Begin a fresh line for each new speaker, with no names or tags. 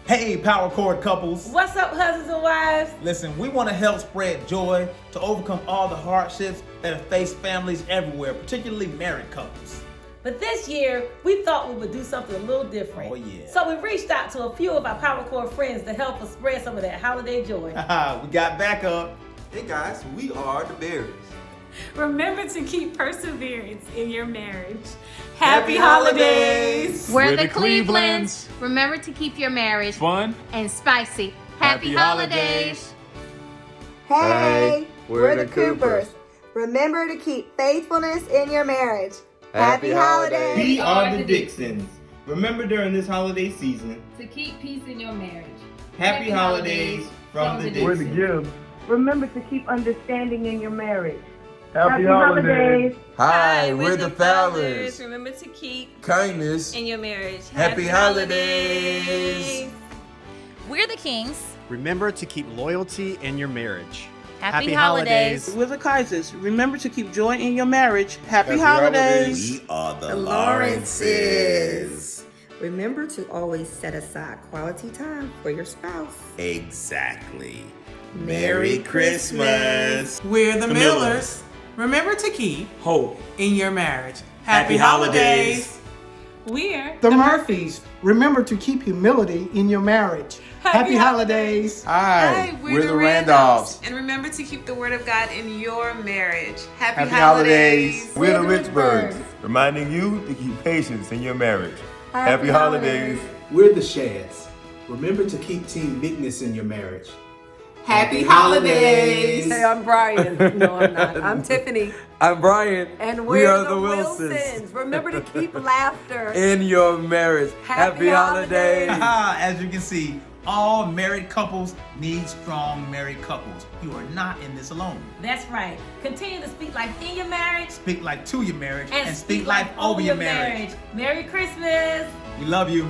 Hey, Power Chord couples.
What's up, husbands and wives?
Listen, we want to help spread joy to overcome all the hardships that have faced families everywhere, particularly married couples.
But this year, we thought we would do something a little different.
Oh, yeah.
So we reached out to a few of our Power Chord friends to help us spread some of that holiday joy.
We got backup.
Hey guys, we are the Berries.
Remember to keep perseverance in your marriage.
Happy holidays!
We're the Clevelands. Remember to keep your marriage
Fun.
and spicy. Happy holidays.
Hey,
we're
we're the Coopers. Remember to keep faithfulness in your marriage. Happy holidays.
We are the Dixons. Remember during this holiday season,
To keep peace in your marriage.
happy holidays from the
We're the
Dixons.
Gibbs.
Remember to keep understanding in your marriage.
Happy holidays.
Hi, we're the Fowlers.
Remember to keep
Kindness.
in your marriage.
Happy holidays.
We're the Kings.
Remember to keep loyalty in your marriage.
Happy holidays.
We're the Kaisers. Remember to keep joy in your marriage. Happy holidays.
We are the
Lawrences. Remember to always set aside quality time for your spouse.
Exactly.
Merry
Christmas.
We're the
Millers.
Remember to keep
Hope.
in your marriage.
Happy holidays.
We're
The Murphys. Remember to keep humility in your marriage. Happy holidays.
Hi, we're the Randolphs.
And remember to keep the word of God in your marriage. Happy,
holidays.
We're the Richburgs.
Reminding you to keep patience in your marriage.
Happy holidays.
We're the Shads. Remember to keep team bigness in your marriage.
Happy holidays.
Hey, I'm Brian. No, I'm not. I'm Tiffany.
I'm Brian.
And
We
we're
are
the
the
Wilsons.
Wilsons.
Remember to keep laughter.
In your marriage.
Happy holidays.
As you can see, all married couples need strong married couples. You are not in this alone.
That's right. Continue to speak life in your marriage
Speak life to your marriage
and
speak life over your marriage.
Merry Christmas.
We love you.